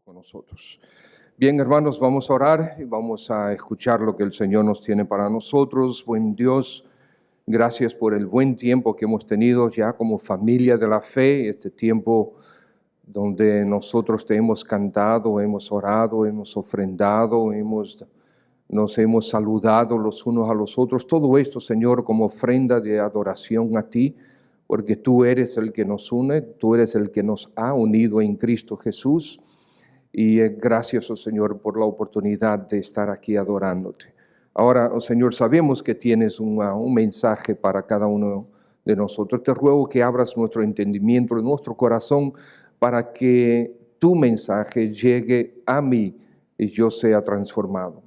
con nosotros. Bien, hermanos, vamos a orar y vamos a escuchar lo que el Señor nos tiene para nosotros. Buen Dios, gracias por el buen tiempo que hemos tenido ya como familia de la fe, este tiempo donde nosotros te hemos cantado, hemos orado, hemos ofrendado, nos hemos saludado los unos a los otros. Todo esto, Señor, como ofrenda de adoración a ti, porque tú eres el que nos une, tú eres el que nos ha unido en Cristo Jesús. Y gracias, oh Señor, por la oportunidad de estar aquí adorándote. Ahora, oh Señor, sabemos que tienes un mensaje para cada uno de nosotros. Te ruego que abras nuestro entendimiento, nuestro corazón, para que tu mensaje llegue a mí y yo sea transformado.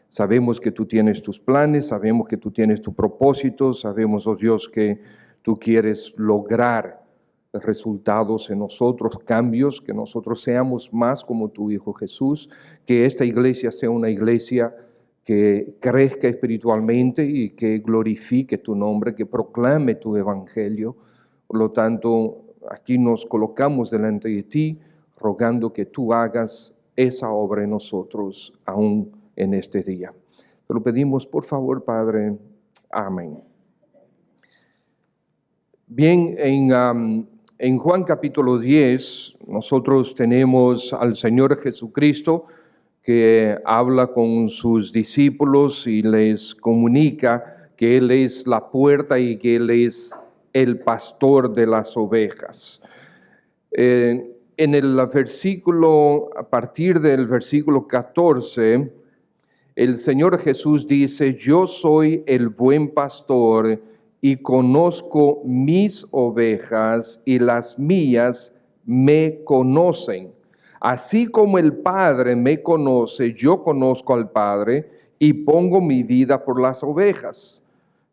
Sabemos que tú tienes tus planes, sabemos que tú tienes tu propósito, sabemos, oh Dios, que tú quieres lograr resultados en nosotros, cambios, que nosotros seamos más como tu Hijo Jesús, que esta iglesia sea una iglesia que crezca espiritualmente y que glorifique tu nombre, que proclame tu evangelio. Por lo tanto, aquí nos colocamos delante de ti, rogando que tú hagas esa obra en nosotros aún en este día. Te lo pedimos, por favor, Padre. Amén. Bien, en Juan capítulo 10, nosotros tenemos al Señor Jesucristo que habla con sus discípulos y les comunica que Él es la puerta y que Él es el pastor de las ovejas. En el versículo, a partir del versículo 14, el Señor Jesús dice: yo soy el buen pastor y conozco mis ovejas y las mías me conocen. Así como el Padre me conoce, yo conozco al Padre y pongo mi vida por las ovejas.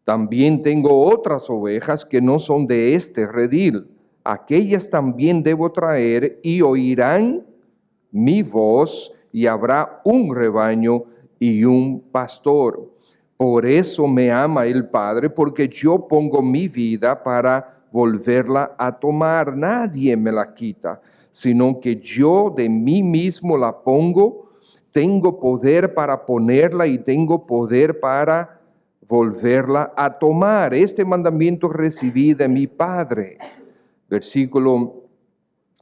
También tengo otras ovejas que no son de este redil. Aquellas también debo traer y oirán mi voz y habrá un rebaño y un pastor. Por eso me ama el Padre, porque yo pongo mi vida para volverla a tomar. Nadie me la quita, sino que yo de mí mismo la pongo. Tengo poder para ponerla y tengo poder para volverla a tomar. Este mandamiento recibí de mi Padre. Versículo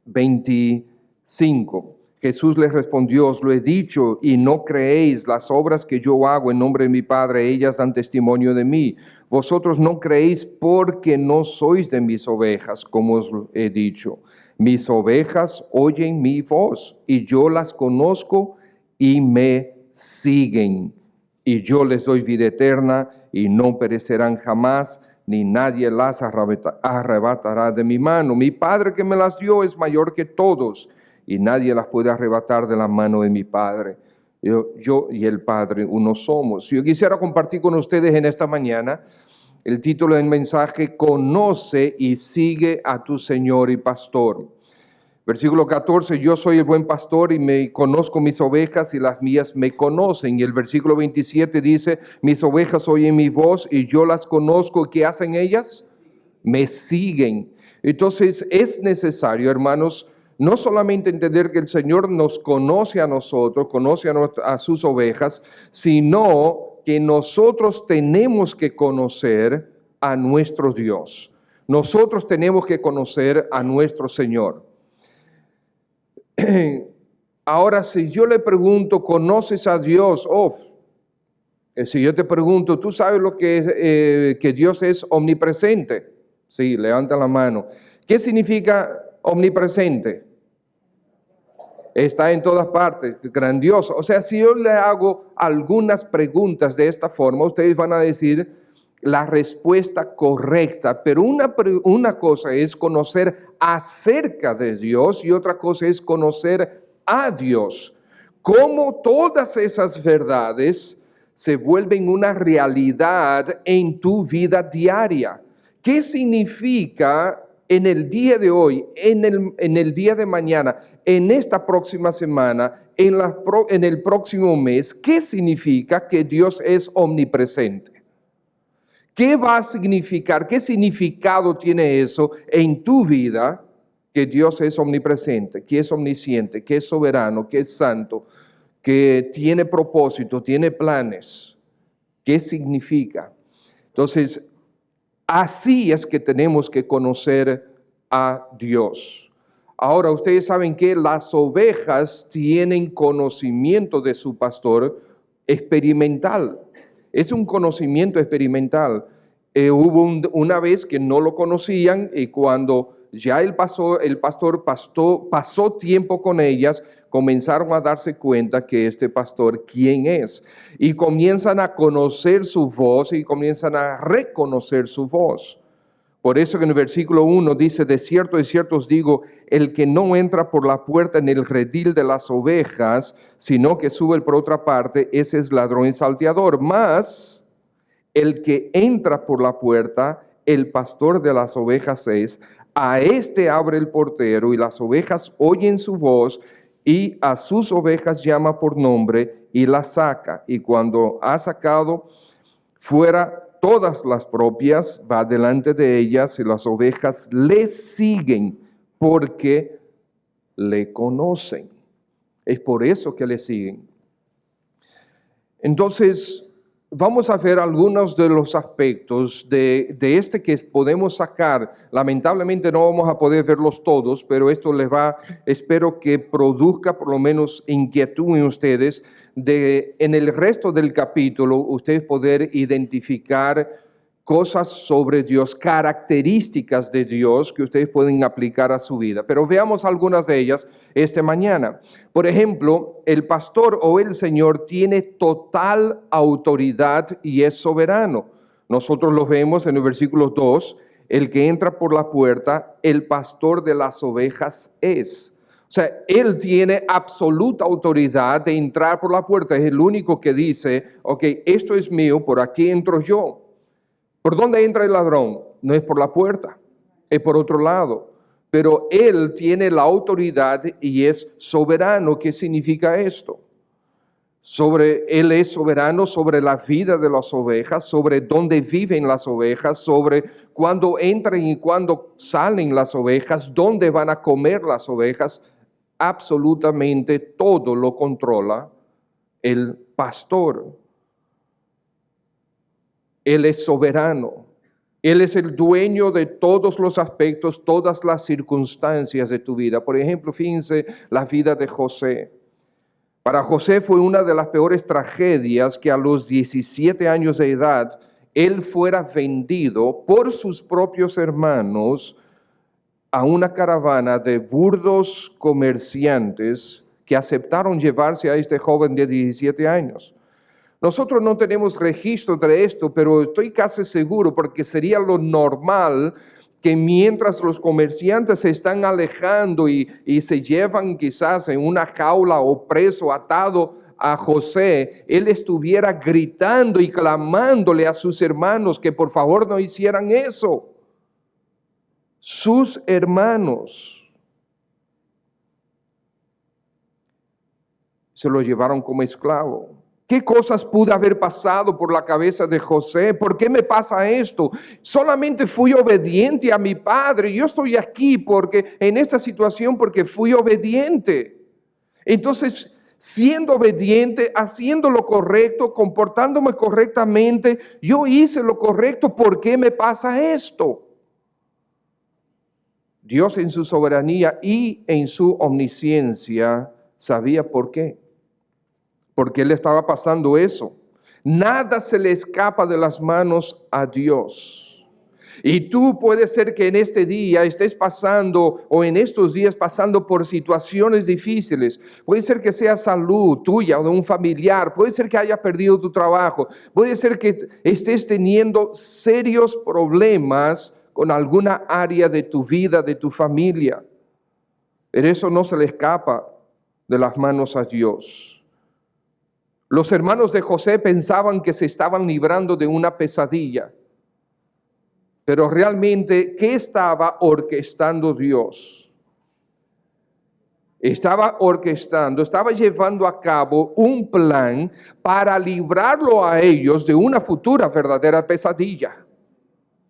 25. Jesús les respondió: os lo he dicho y no creéis. Las obras que yo hago en nombre de mi Padre, ellas dan testimonio de mí. Vosotros no creéis porque no sois de mis ovejas, como os he dicho. Mis ovejas oyen mi voz y yo las conozco y me siguen. Y yo les doy vida eterna y no perecerán jamás, ni nadie las arrebatará de mi mano. Mi Padre que me las dio es mayor que todos, y nadie las puede arrebatar de la mano de mi Padre. Yo y el Padre uno somos. Yo quisiera compartir con ustedes en esta mañana el título del mensaje: conoce y sigue a tu Señor y Pastor. Versículo 14, yo soy el buen pastor y me conozco mis ovejas y las mías me conocen. Y el versículo 27 dice: mis ovejas oyen mi voz y yo las conozco. ¿Qué hacen ellas? Me siguen. Entonces es necesario, hermanos, no solamente entender que el Señor nos conoce a nosotros, conoce a sus ovejas, sino que nosotros tenemos que conocer a nuestro Dios. Nosotros tenemos que conocer a nuestro Señor. Ahora, si yo le pregunto, ¿conoces a Dios? Si yo te pregunto, ¿tú sabes lo que Dios es omnipresente? Sí, levanta la mano. ¿Qué significa omnipresente? Está en todas partes, grandioso. O sea, si yo le hago algunas preguntas de esta forma, ustedes van a decir la respuesta correcta, pero una cosa es conocer acerca de Dios y otra cosa es conocer a Dios. Cómo todas esas verdades se vuelven una realidad en tu vida diaria. ¿Qué significa en el día de hoy, en el día de mañana, en esta próxima semana, en el próximo mes? ¿Qué significa que Dios es omnipresente? ¿Qué va a significar? ¿Qué significado tiene eso en tu vida? que Dios es omnipresente, que es omnisciente, que es soberano, que es santo, que tiene propósito, tiene planes. ¿Qué significa? Entonces, así es que tenemos que conocer a Dios. Ahora, ustedes saben que las ovejas tienen conocimiento de su pastor experimental. Es un conocimiento experimental. Hubo una vez que no lo conocían y cuando ya el pastor pasó tiempo con ellas, comenzaron a darse cuenta que este pastor, ¿quién es? Y comienzan a conocer su voz y comienzan a reconocer su voz. Por eso que en el versículo 1 dice, de cierto os digo, el que no entra por la puerta en el redil de las ovejas, sino que sube por otra parte, ese es ladrón y salteador. Mas el que entra por la puerta, el pastor de las ovejas es, a este abre el portero y las ovejas oyen su voz y a sus ovejas llama por nombre y las saca. Y cuando ha sacado fuera todas las propias, va delante de ellas y las ovejas le siguen porque le conocen. Es por eso que le siguen. Entonces, vamos a ver algunos de los aspectos de este que podemos sacar. Lamentablemente no vamos a poder verlos todos, pero esto les espero que produzca por lo menos inquietud en ustedes, en el resto del capítulo, ustedes poder identificar cosas sobre Dios, características de Dios que ustedes pueden aplicar a su vida. Pero veamos algunas de ellas esta mañana. Por ejemplo, el pastor o el Señor tiene total autoridad y es soberano. Nosotros lo vemos en el versículo 2, el que entra por la puerta, el pastor de las ovejas es. O sea, Él tiene absoluta autoridad de entrar por la puerta. Es el único que dice, ok, esto es mío, por aquí entro yo. ¿Por dónde entra el ladrón? No es por la puerta, es por otro lado. Pero Él tiene la autoridad y es soberano. ¿Qué significa esto? Él es soberano sobre la vida de las ovejas, sobre dónde viven las ovejas, sobre cuándo entran y cuándo salen las ovejas, dónde van a comer las ovejas. Absolutamente todo lo controla el pastor. Él es soberano. Él es el dueño de todos los aspectos, todas las circunstancias de tu vida. Por ejemplo, fíjense la vida de José. Para José fue una de las peores tragedias que a los 17 años de edad él fuera vendido por sus propios hermanos a una caravana de burdos comerciantes que aceptaron llevarse a este joven de 17 años. Nosotros no tenemos registro de esto, pero estoy casi seguro porque sería lo normal que mientras los comerciantes se están alejando y se llevan quizás en una jaula o preso, atado a José, él estuviera gritando y clamándole a sus hermanos que por favor no hicieran eso. Sus hermanos se lo llevaron como esclavo. ¿Qué cosas pudo haber pasado por la cabeza de José? ¿Por qué me pasa esto? Solamente fui obediente a mi padre. Yo estoy aquí en esta situación porque fui obediente. Entonces, siendo obediente, haciendo lo correcto, comportándome correctamente, yo hice lo correcto. ¿Por qué me pasa esto? Dios en su soberanía y en su omnisciencia sabía por qué. Porque le estaba pasando eso. Nada se le escapa de las manos a Dios. Y tú puede ser que en este día estés pasando o en estos días pasando por situaciones difíciles. Puede ser que sea salud tuya o de un familiar. Puede ser que hayas perdido tu trabajo. Puede ser que estés teniendo serios problemas con alguna área de tu vida, de tu familia. Pero eso no se le escapa de las manos a Dios. Los hermanos de José pensaban que se estaban librando de una pesadilla, pero realmente, ¿qué estaba orquestando Dios? Estaba llevando a cabo un plan para librarlo a ellos de una futura verdadera pesadilla,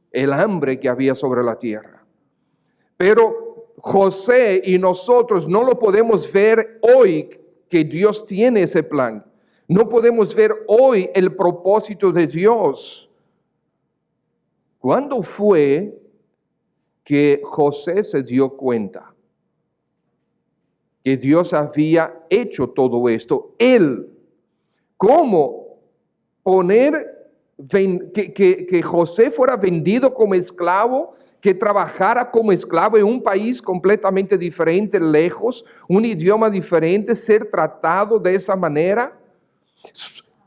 el hambre que había sobre la tierra. Pero José y nosotros no lo podemos ver hoy que Dios tiene ese plan. No podemos ver hoy el propósito de Dios. ¿Cuándo fue que José se dio cuenta que Dios había hecho todo esto? Él, ¿cómo poner que José fuera vendido como esclavo, que trabajara como esclavo en un país completamente diferente, lejos, un idioma diferente, ser tratado de esa manera,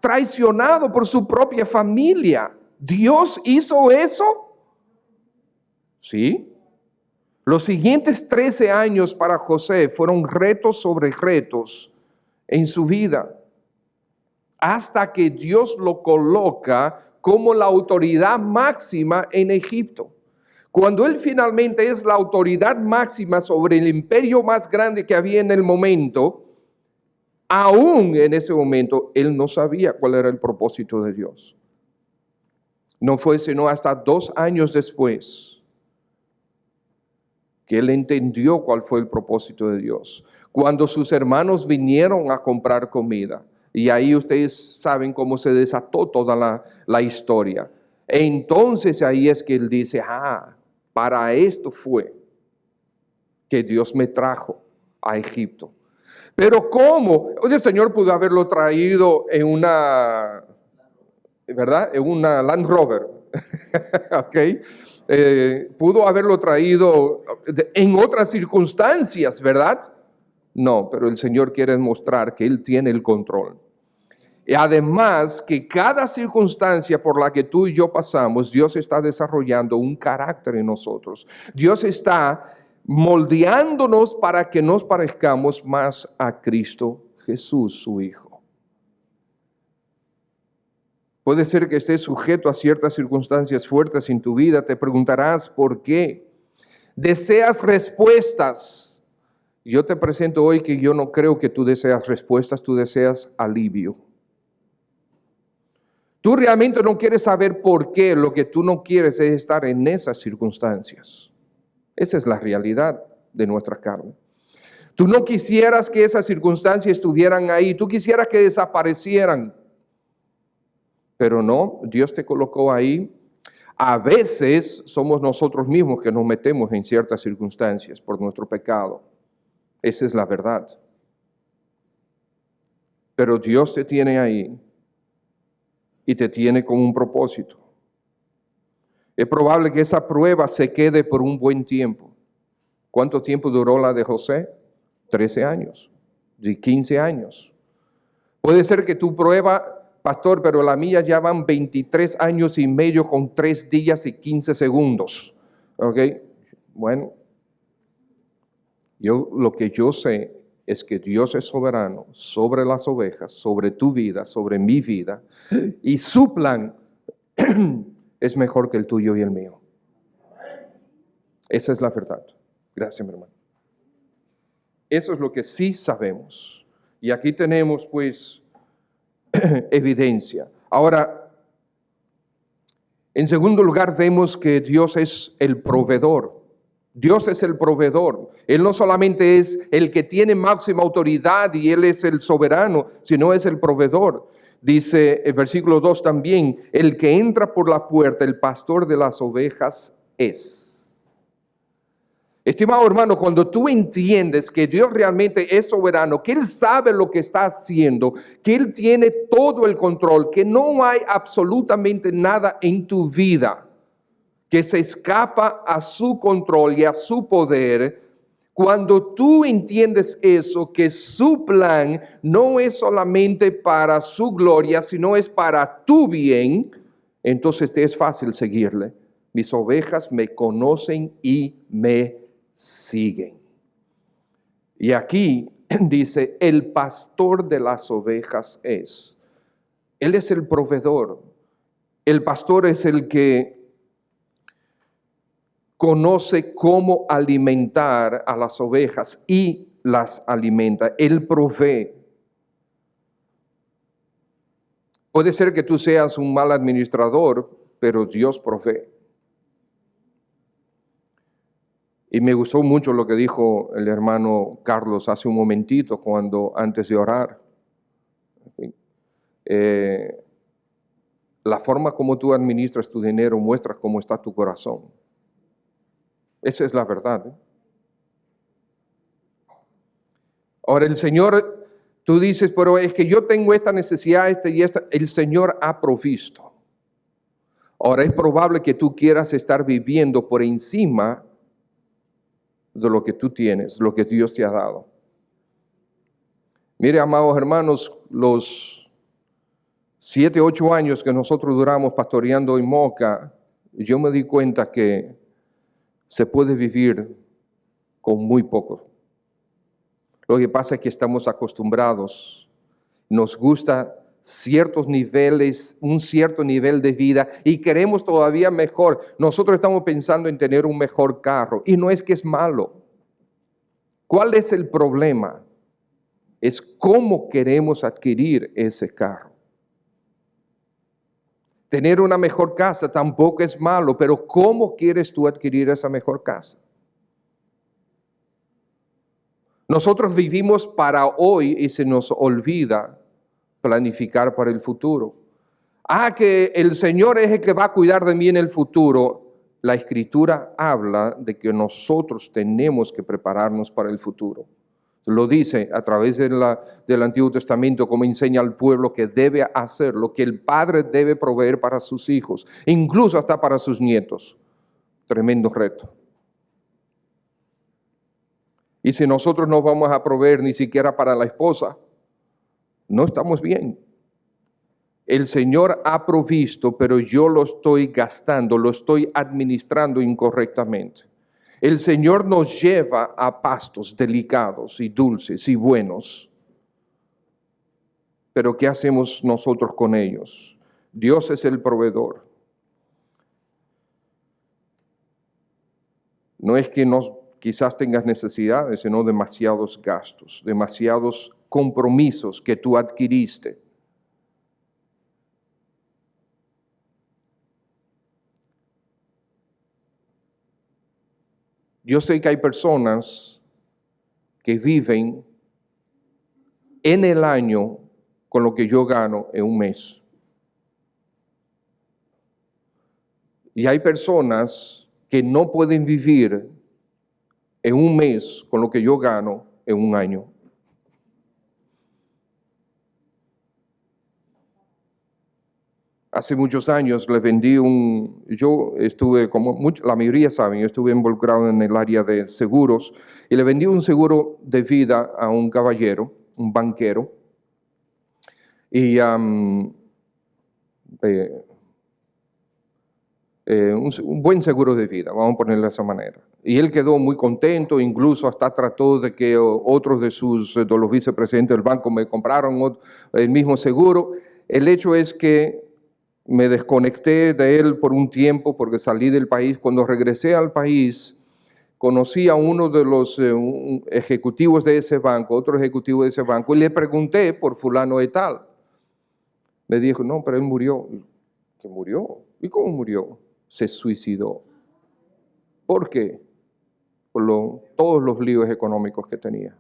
traicionado por su propia familia? ¿Dios hizo eso? Sí. Los siguientes 13 años para José fueron retos sobre retos en su vida, hasta que Dios lo coloca como la autoridad máxima en Egipto. Cuando él finalmente es la autoridad máxima sobre el imperio más grande que había en el momento, aún en ese momento él no sabía cuál era el propósito de Dios. No fue sino hasta 2 años después que él entendió cuál fue el propósito de Dios. Cuando sus hermanos vinieron a comprar comida, y ahí ustedes saben cómo se desató toda la historia. Entonces ahí es que él dice, para esto fue que Dios me trajo a Egipto. Pero ¿cómo? Oye, el Señor pudo haberlo traído en una, ¿verdad? En una Land Rover, ¿ok? Pudo haberlo traído en otras circunstancias, ¿verdad? No, pero el Señor quiere mostrar que Él tiene el control. Y además que cada circunstancia por la que tú y yo pasamos, Dios está desarrollando un carácter en nosotros. Dios está moldeándonos para que nos parezcamos más a Cristo Jesús, su Hijo. Puede ser que estés sujeto a ciertas circunstancias fuertes en tu vida. Te preguntarás por qué. Deseas respuestas. Yo te presento hoy que yo no creo que tú deseas respuestas, tú deseas alivio. Tú realmente no quieres saber por qué, lo que tú no quieres es estar en esas circunstancias. Esa es la realidad de nuestra carne. Tú no quisieras que esas circunstancias estuvieran ahí, tú quisieras que desaparecieran. Pero no, Dios te colocó ahí. A veces somos nosotros mismos que nos metemos en ciertas circunstancias por nuestro pecado. Esa es la verdad. Pero Dios te tiene ahí y te tiene con un propósito. Es probable que esa prueba se quede por un buen tiempo. ¿Cuánto tiempo duró la de José? 13 años, 15 años. Puede ser que tu prueba, pastor, pero la mía ya van 23 años y medio con 3 días y 15 segundos. ¿Ok? Bueno, lo que yo sé es que Dios es soberano sobre las ovejas, sobre tu vida, sobre mi vida, y su plan es mejor que el tuyo y el mío. Esa es la verdad. Gracias, mi hermano. Eso es lo que sí sabemos. Y aquí tenemos, pues, evidencia. Ahora, en segundo lugar, vemos que Dios es el proveedor. Dios es el proveedor. Él no solamente es el que tiene máxima autoridad y Él es el soberano, sino es el proveedor. Dice el versículo 2 también, el que entra por la puerta, el pastor de las ovejas es. Estimado hermano, cuando tú entiendes que Dios realmente es soberano, que Él sabe lo que está haciendo, que Él tiene todo el control, que no hay absolutamente nada en tu vida que se escapa a su control y a su poder, cuando tú entiendes eso, que su plan no es solamente para su gloria, sino es para tu bien, entonces te es fácil seguirle. Mis ovejas me conocen y me siguen. Y aquí dice, el pastor de las ovejas es. Él es el proveedor. El pastor es el que conoce cómo alimentar a las ovejas y las alimenta. Él provee. Puede ser que tú seas un mal administrador, pero Dios provee. Y me gustó mucho lo que dijo el hermano Carlos hace un momentito, antes de orar. La forma como tú administras tu dinero muestra cómo está tu corazón. Esa es la verdad. Ahora el Señor, tú dices, pero es que yo tengo esta necesidad, esta y esta. El Señor ha provisto. Ahora es probable que tú quieras estar viviendo por encima de lo que tú tienes, lo que Dios te ha dado. Mire, amados hermanos, los 7, 8 años que nosotros duramos pastoreando en Moca, yo me di cuenta que se puede vivir con muy poco. Lo que pasa es que estamos acostumbrados, nos gusta ciertos niveles, un cierto nivel de vida y queremos todavía mejor. Nosotros estamos pensando en tener un mejor carro y no es que es malo. ¿Cuál es el problema? Es cómo queremos adquirir ese carro. Tener una mejor casa tampoco es malo, pero ¿cómo quieres tú adquirir esa mejor casa? Nosotros vivimos para hoy y se nos olvida planificar para el futuro. Que el Señor es el que va a cuidar de mí en el futuro. La Escritura habla de que nosotros tenemos que prepararnos para el futuro. Lo dice a través del Antiguo Testamento, como enseña al pueblo que debe hacer lo que el padre debe proveer para sus hijos, incluso hasta para sus nietos. Tremendo reto. Y si nosotros no vamos a proveer ni siquiera para la esposa, no estamos bien. El Señor ha provisto, pero yo lo estoy gastando, lo estoy administrando incorrectamente. El Señor nos lleva a pastos delicados y dulces y buenos. Pero ¿qué hacemos nosotros con ellos? Dios es el proveedor. No es que quizás tengas necesidades, sino demasiados gastos, demasiados compromisos que tú adquiriste. Yo sé que hay personas que viven en el año con lo que yo gano en un mes. Y hay personas que no pueden vivir en un mes con lo que yo gano en un año. Hace muchos años le vendí yo estuve, como la mayoría saben, yo estuve involucrado en el área de seguros y le vendí un seguro de vida a un caballero, un banquero, y un buen seguro de vida, vamos a ponerlo de esa manera. Y él quedó muy contento, incluso hasta trató de que otros de los vicepresidentes del banco me compraron el mismo seguro. El hecho es que me desconecté de él por un tiempo porque salí del país. Cuando regresé al país, conocí a uno de los ejecutivos de ese banco, otro ejecutivo de ese banco, y le pregunté por fulano de tal. Me dijo, no, pero él murió. ¿Qué murió? ¿Y cómo murió? Se suicidó. ¿Por qué? Por todos los líos económicos que tenía.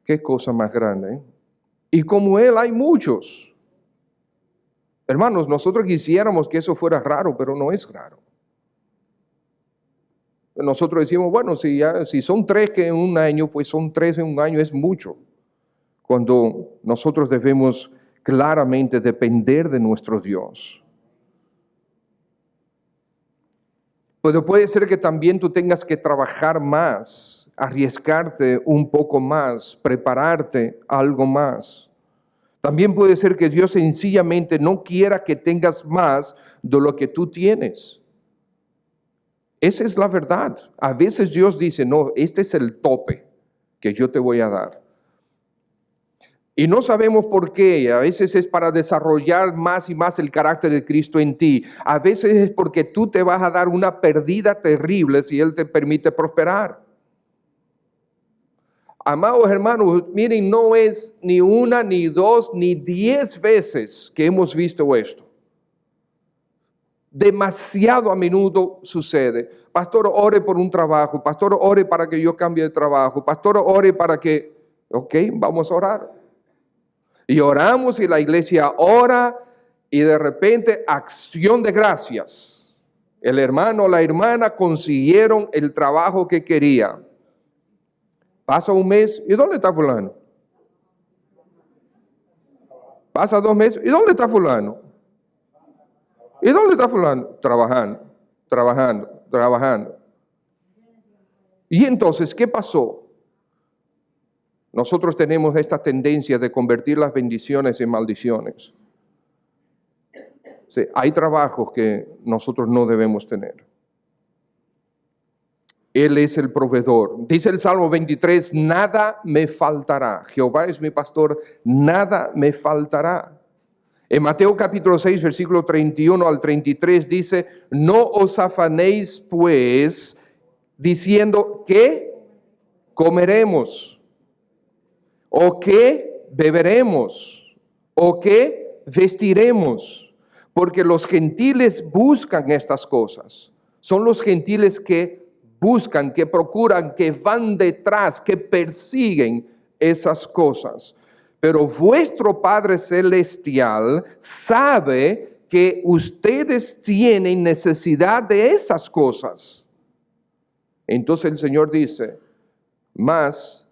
Qué cosa más grande, ¿eh? Y como él hay muchos. Hermanos, nosotros quisiéramos que eso fuera raro, pero no es raro. Nosotros decimos, bueno, si son 3 que en un año, pues son 3 en un año, es mucho. Cuando nosotros debemos claramente depender de nuestro Dios. Pero puede ser que también tú tengas que trabajar más, arriesgarte un poco más, prepararte algo más. También puede ser que Dios sencillamente no quiera que tengas más de lo que tú tienes. Esa es la verdad. A veces Dios dice, no, este es el tope que yo te voy a dar. Y no sabemos por qué. A veces es para desarrollar más y más el carácter de Cristo en ti. A veces es porque tú te vas a dar una pérdida terrible si Él te permite prosperar. Amados hermanos, miren, no es ni 1, ni 2, ni 10 veces que hemos visto esto. Demasiado a menudo sucede. Pastor, ore por un trabajo. Pastor, ore para que yo cambie de trabajo. Pastor, ore para que... Ok, vamos a orar. Y oramos y la iglesia ora y de repente acción de gracias. El hermano o la hermana consiguieron el trabajo que quería. Pasa un mes, ¿y dónde está fulano? Pasa 2 meses, ¿y dónde está fulano? ¿Y dónde está fulano? Trabajando. Y entonces, ¿qué pasó? Nosotros tenemos esta tendencia de convertir las bendiciones en maldiciones. Sí, hay trabajos que nosotros no debemos tener. Él es el proveedor. Dice el Salmo 23, nada me faltará. Jehová es mi pastor, nada me faltará. En Mateo capítulo 6, versículo 31 al 33 dice, no os afanéis pues diciendo ¿qué comeremos? ¿O qué beberemos? ¿O qué vestiremos? Porque los gentiles buscan estas cosas. Son los gentiles que buscan, que procuran, que van detrás, que persiguen esas cosas. Pero vuestro Padre Celestial sabe que ustedes tienen necesidad de esas cosas. Entonces el Señor dice, mas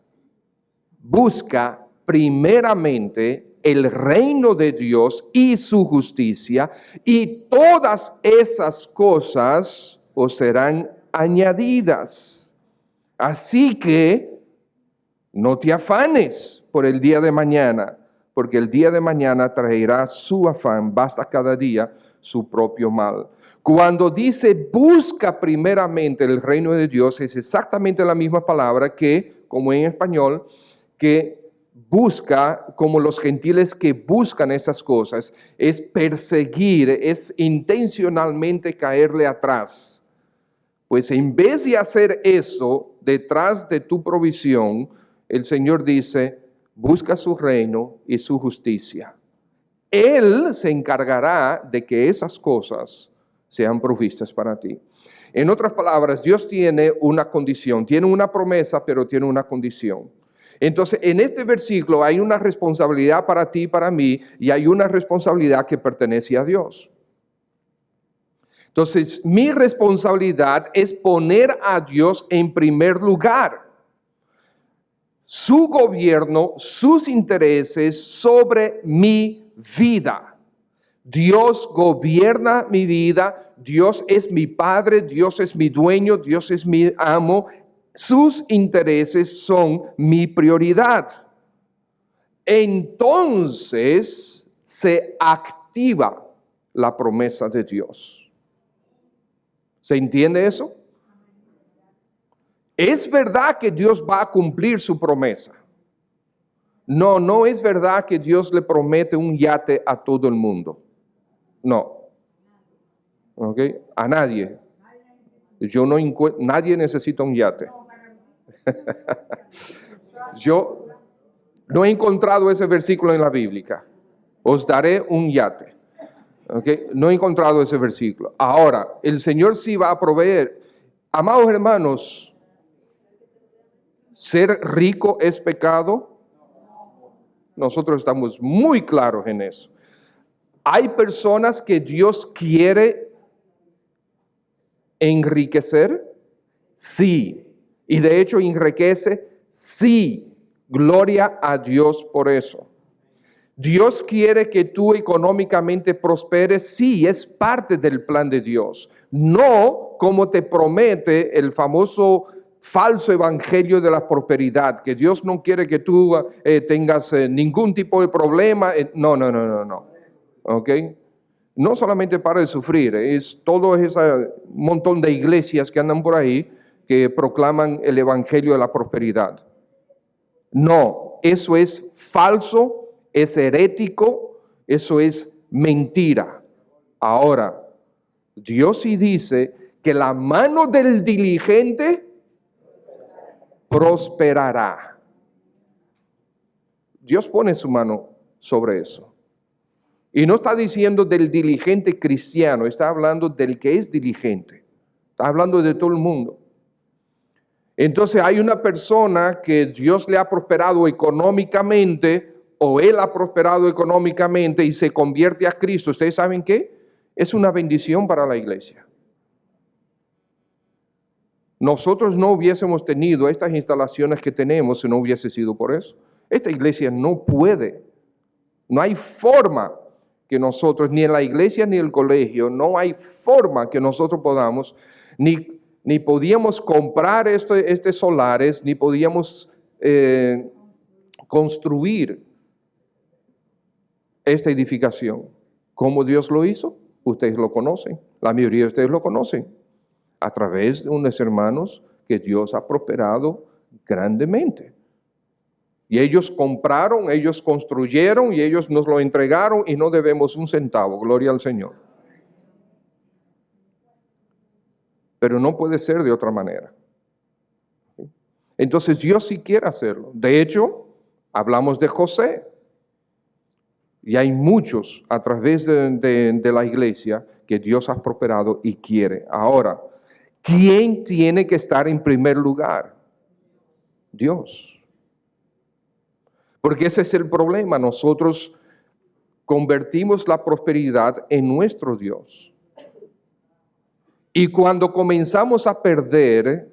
busca primeramente el reino de Dios y su justicia, y todas esas cosas os serán añadidas. Así que no te afanes por el día de mañana, porque el día de mañana traerá su afán, basta cada día su propio mal. Cuando dice busca primeramente el reino de Dios, es exactamente la misma palabra que, como en español, que busca, como los gentiles que buscan esas cosas, es perseguir, es intencionalmente caerle atrás. Pues en vez de hacer eso detrás de tu provisión, el Señor dice, busca su reino y su justicia. Él se encargará de que esas cosas sean provistas para ti. En otras palabras, Dios tiene una condición, tiene una promesa, pero tiene una condición. Entonces, en este versículo hay una responsabilidad para ti y para mí, y hay una responsabilidad que pertenece a Dios. Entonces, mi responsabilidad es poner a Dios en primer lugar. Su gobierno, sus intereses sobre mi vida. Dios gobierna mi vida, Dios es mi Padre, Dios es mi dueño, Dios es mi amo. Sus intereses son mi prioridad. Entonces se activa la promesa de Dios. ¿Se entiende eso? Es verdad que Dios va a cumplir su promesa. No es verdad que Dios le promete un yate a todo el mundo. No. ¿Ok? A nadie. Nadie necesita un yate. Yo no he encontrado ese versículo en la Biblia. Os daré un yate. ¿Okay? No he encontrado ese versículo. Ahora, el Señor sí va a proveer. Amados hermanos, ¿ser rico es pecado? Nosotros estamos muy claros en eso. ¿Hay personas que Dios quiere enriquecer? Sí. Y de hecho enriquece, sí. Gloria a Dios por eso. Dios quiere que tú económicamente prosperes, sí, es parte del plan de Dios. No como te promete el famoso falso evangelio de la prosperidad, que Dios no quiere que tú tengas ningún tipo de problema. No. ¿Ok? No solamente para de sufrir, es todo ese montón de iglesias que andan por ahí que proclaman el evangelio de la prosperidad. No, eso es falso. Es herético, eso es mentira. Ahora, Dios sí dice que la mano del diligente prosperará. Dios pone su mano sobre eso. Y no está diciendo del diligente cristiano, está hablando del que es diligente. Está hablando de todo el mundo. Entonces hay una persona que Dios le ha prosperado económicamente, o él ha prosperado económicamente y se convierte a Cristo. ¿Ustedes saben qué? Es una bendición para la iglesia. Nosotros no hubiésemos tenido estas instalaciones que tenemos si no hubiese sido por eso. Esta iglesia no puede, no hay forma que nosotros, ni en la iglesia ni en el colegio, no hay forma que nosotros podamos, ni podíamos comprar estos solares, ni podíamos construir esta edificación. ¿Cómo Dios lo hizo? Ustedes lo conocen, la mayoría de ustedes lo conocen, a través de unos hermanos que Dios ha prosperado grandemente. Y ellos compraron, ellos construyeron y ellos nos lo entregaron y no debemos un centavo, gloria al Señor. Pero no puede ser de otra manera. Entonces Dios sí quiere hacerlo. De hecho, hablamos de José. Y hay muchos a través de la iglesia que Dios ha prosperado y quiere. Ahora, ¿quién tiene que estar en primer lugar? Dios. Porque ese es el problema. Nosotros convertimos la prosperidad en nuestro Dios. Y cuando comenzamos a perder,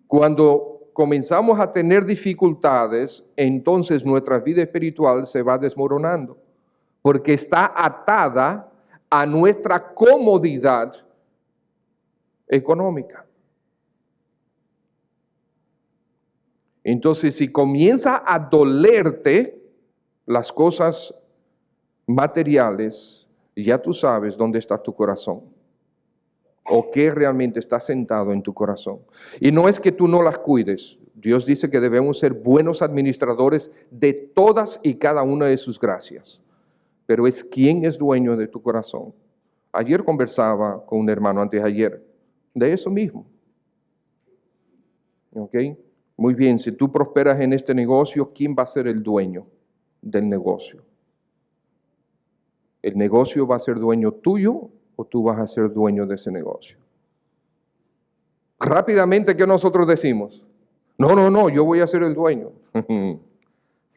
cuando comenzamos a tener dificultades, entonces nuestra vida espiritual se va desmoronando, porque está atada a nuestra comodidad económica. Entonces, si comienza a dolerte las cosas materiales, ya tú sabes dónde está tu corazón, o qué realmente está sentado en tu corazón. Y no es que tú no las cuides. Dios dice que debemos ser buenos administradores de todas y cada una de sus gracias. Pero es quién es dueño de tu corazón. Ayer conversaba con un hermano, antes de ayer, de eso mismo. ¿Ok? Muy bien, si tú prosperas en este negocio, ¿quién va a ser el dueño del negocio? ¿El negocio va a ser dueño tuyo o tú vas a ser dueño de ese negocio? Rápidamente, ¿qué nosotros decimos? No, yo voy a ser el dueño.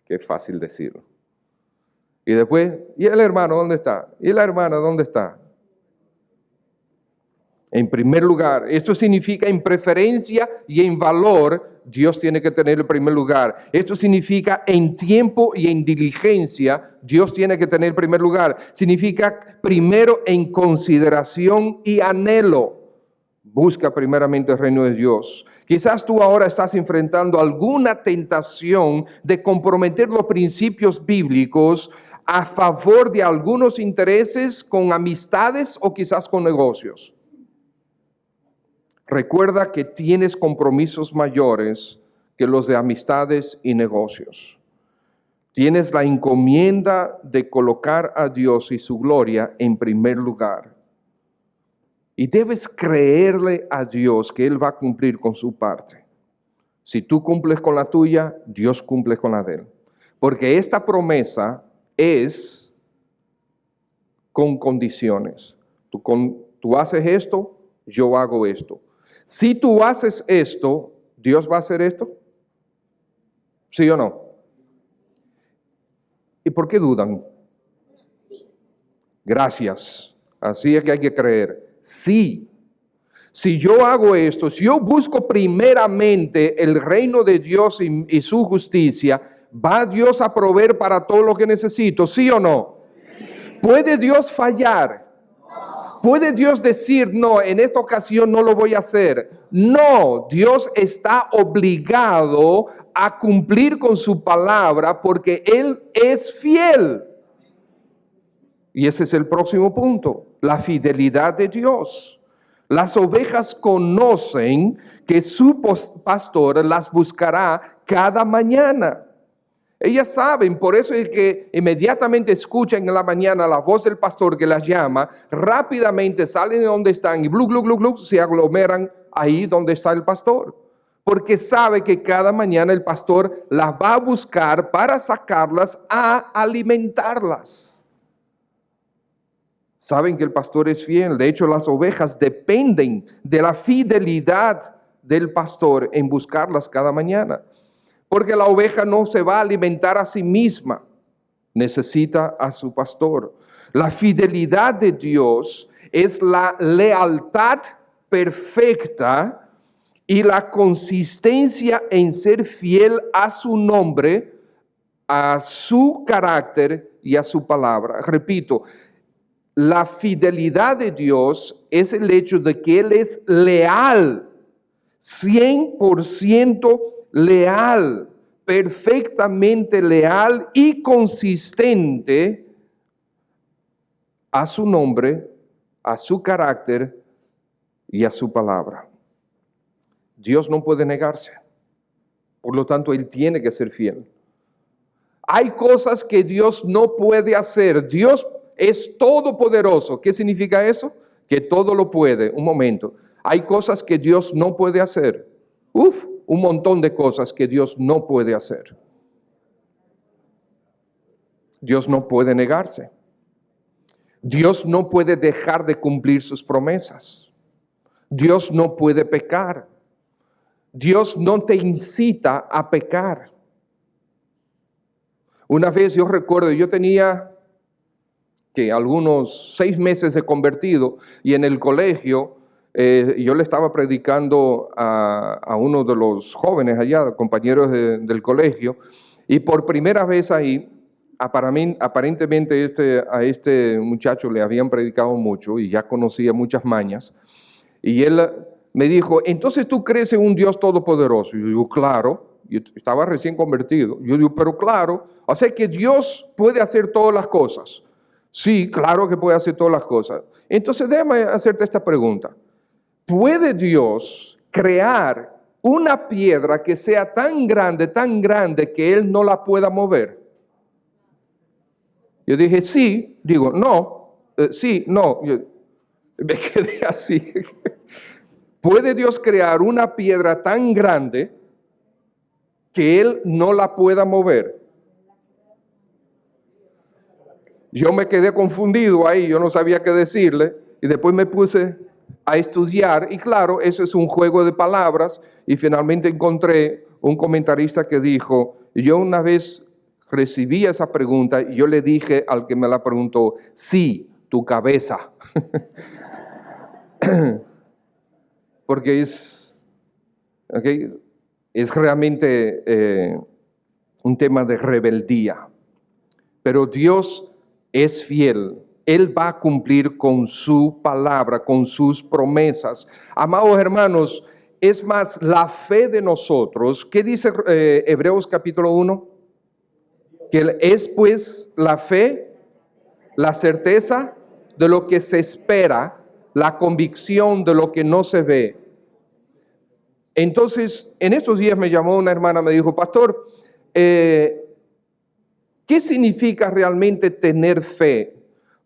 Qué fácil decirlo. Y después, ¿y el hermano dónde está? ¿Y la hermana dónde está? En primer lugar, esto significa en preferencia y en valor, Dios tiene que tener el primer lugar. Esto significa en tiempo y en diligencia, Dios tiene que tener el primer lugar. Significa primero en consideración y anhelo. Busca primeramente el reino de Dios. Quizás tú ahora estás enfrentando alguna tentación de comprometer los principios bíblicos a favor de algunos intereses con amistades o quizás con negocios. Recuerda que tienes compromisos mayores que los de amistades y negocios. Tienes la encomienda de colocar a Dios y su gloria en primer lugar. Y debes creerle a Dios que Él va a cumplir con su parte. Si tú cumples con la tuya, Dios cumple con la de Él. Porque esta promesa es con condiciones. Tú haces esto, yo hago esto. Si tú haces esto, ¿Dios va a hacer esto? ¿Sí o no? ¿Y por qué dudan? Gracias. Así es que hay que creer. Sí. Si yo hago esto, si yo busco primeramente el reino de Dios y su justicia, ¿va Dios a proveer para todo lo que necesito? ¿Sí o no? ¿Puede Dios fallar? ¿Puede Dios decir, no, en esta ocasión no lo voy a hacer? No, Dios está obligado a cumplir con su palabra porque Él es fiel. Y ese es el próximo punto, la fidelidad de Dios. Las ovejas conocen que su pastor las buscará cada mañana. Ellas saben, por eso es que inmediatamente escuchan en la mañana la voz del pastor que las llama, rápidamente salen de donde están y glu, glu, glu, glu, se aglomeran ahí donde está el pastor. Porque sabe que cada mañana el pastor las va a buscar para sacarlas a alimentarlas. Saben que el pastor es fiel. De hecho, las ovejas dependen de la fidelidad del pastor en buscarlas cada mañana. Porque la oveja no se va a alimentar a sí misma. Necesita a su pastor. La fidelidad de Dios es la lealtad perfecta y la consistencia en ser fiel a su nombre, a su carácter y a su palabra. Repito, la fidelidad de Dios es el hecho de que Él es leal, 100% leal, perfectamente leal y consistente a su nombre, a su carácter y a su palabra. Dios no puede negarse. Por lo tanto, Él tiene que ser fiel. Hay cosas que Dios no puede hacer. Dios es todopoderoso. ¿Qué significa eso? Que todo lo puede. Un momento. Hay cosas que Dios no puede hacer. Un montón de cosas que Dios no puede hacer. Dios no puede negarse. Dios no puede dejar de cumplir sus promesas. Dios no puede pecar. Dios no te incita a pecar. Una vez yo recuerdo, yo tenía algunos 6 meses de convertido y en el colegio yo le estaba predicando a uno de los jóvenes allá, compañeros del colegio, y por primera vez ahí, aparentemente a este muchacho le habían predicado mucho y ya conocía muchas mañas, y él me dijo, entonces tú crees en un Dios todopoderoso. Y yo digo, claro, yo estaba recién convertido. Yo digo, pero claro, o sea que Dios puede hacer todas las cosas. Sí, claro que puede hacer todas las cosas. Entonces déjame hacerte esta pregunta. ¿Puede Dios crear una piedra que sea tan grande que Él no la pueda mover? Yo dije, sí. Digo, no. Sí, no. Yo me quedé así. ¿Puede Dios crear una piedra tan grande que Él no la pueda mover? Yo me quedé confundido ahí, yo no sabía qué decirle, y después me puse a estudiar, y claro, eso es un juego de palabras, y finalmente encontré un comentarista que dijo, yo una vez recibí esa pregunta, y yo le dije al que me la preguntó, sí, tu cabeza. Porque es realmente un tema de rebeldía. Pero Dios es fiel. Él va a cumplir con su palabra, con sus promesas. Amados hermanos, es más, la fe de nosotros, ¿qué dice Hebreos capítulo 1? Que es pues la fe, la certeza de lo que se espera, la convicción de lo que no se ve. Entonces, en estos días me llamó una hermana, me dijo, pastor, ¿qué significa realmente tener fe?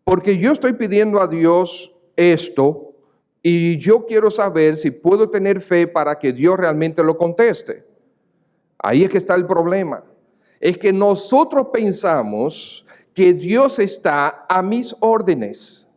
Porque yo estoy pidiendo a Dios esto y yo quiero saber si puedo tener fe para que Dios realmente lo conteste. Ahí es que está el problema. Es que nosotros pensamos que Dios está a mis órdenes.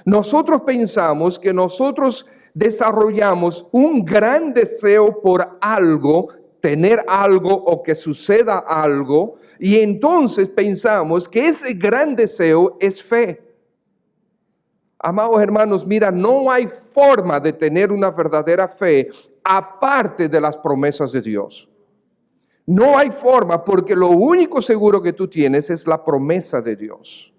Nosotros pensamos que nosotros desarrollamos un gran deseo por algo, tener algo o que suceda algo, y entonces pensamos que ese gran deseo es fe. Amados hermanos, mira, no hay forma de tener una verdadera fe aparte de las promesas de Dios. No hay forma, porque lo único seguro que tú tienes es la promesa de Dios.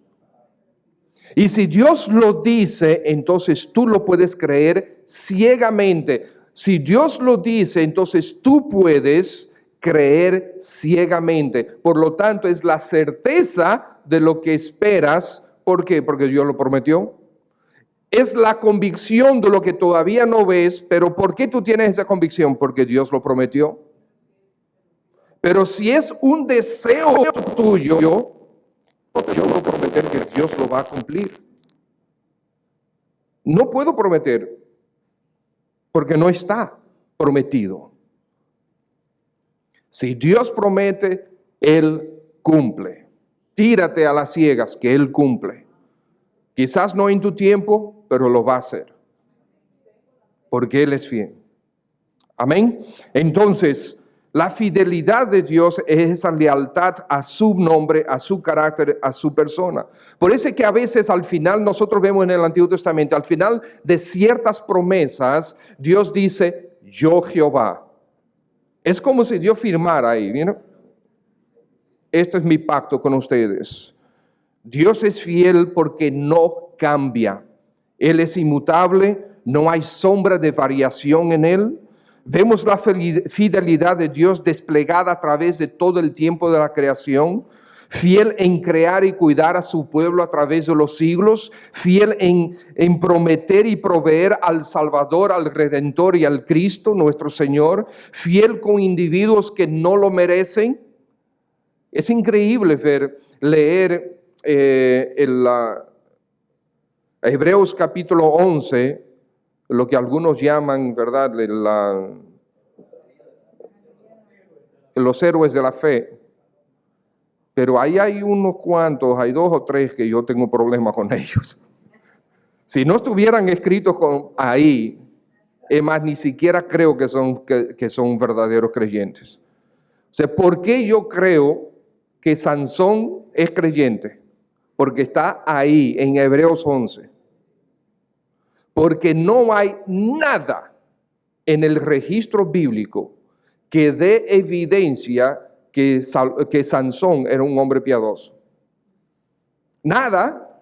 Y si Dios lo dice, entonces tú lo puedes creer ciegamente. Si Dios lo dice, entonces tú puedes creer ciegamente. Por lo tanto, es la certeza de lo que esperas. ¿Por qué? Porque Dios lo prometió. Es la convicción de lo que todavía no ves, pero ¿por qué tú tienes esa convicción? Porque Dios lo prometió. Pero si es un deseo tuyo, yo puedo prometer que Dios lo va a cumplir. No puedo prometer porque no está prometido. Si Dios promete, Él cumple. Tírate a las ciegas que Él cumple. Quizás no en tu tiempo, pero lo va a hacer. Porque Él es fiel. Amén. Entonces, la fidelidad de Dios es esa lealtad a su nombre, a su carácter, a su persona. Por eso es que a veces al final, nosotros vemos en el Antiguo Testamento, al final de ciertas promesas, Dios dice, yo Jehová. Es como si Dios firmara ahí, ¿vieron? Este es mi pacto con ustedes. Dios es fiel porque no cambia. Él es inmutable, no hay sombra de variación en Él. Vemos la fidelidad de Dios desplegada a través de todo el tiempo de la creación, fiel en crear y cuidar a su pueblo a través de los siglos, fiel en prometer y proveer al Salvador, al Redentor y al Cristo, nuestro Señor, fiel con individuos que no lo merecen. Es increíble leer Hebreos capítulo 11, lo que algunos llaman, ¿verdad?, los héroes de la fe. Pero ahí hay unos cuantos, hay 2 o 3 que yo tengo problemas con ellos. Si no estuvieran escritos ahí, es más, ni siquiera creo que son verdaderos creyentes. O sea, ¿por qué yo creo que Sansón es creyente? Porque está ahí en Hebreos 11. Porque no hay nada en el registro bíblico que dé evidencia que Sansón era un hombre piadoso. Nada,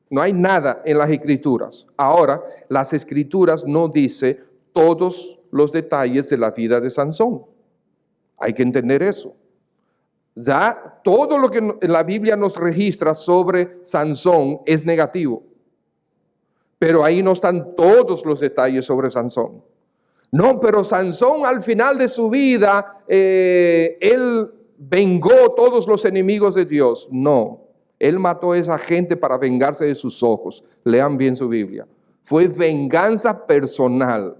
no hay nada en las escrituras. Ahora, las escrituras no dicen todos los detalles de la vida de Sansón. Hay que entender eso. Ya todo lo que la Biblia nos registra sobre Sansón es negativo. Pero ahí no están todos los detalles sobre Sansón. No, pero Sansón al final de su vida, él vengó todos los enemigos de Dios. No, él mató a esa gente para vengarse de sus ojos. Lean bien su Biblia. Fue venganza personal,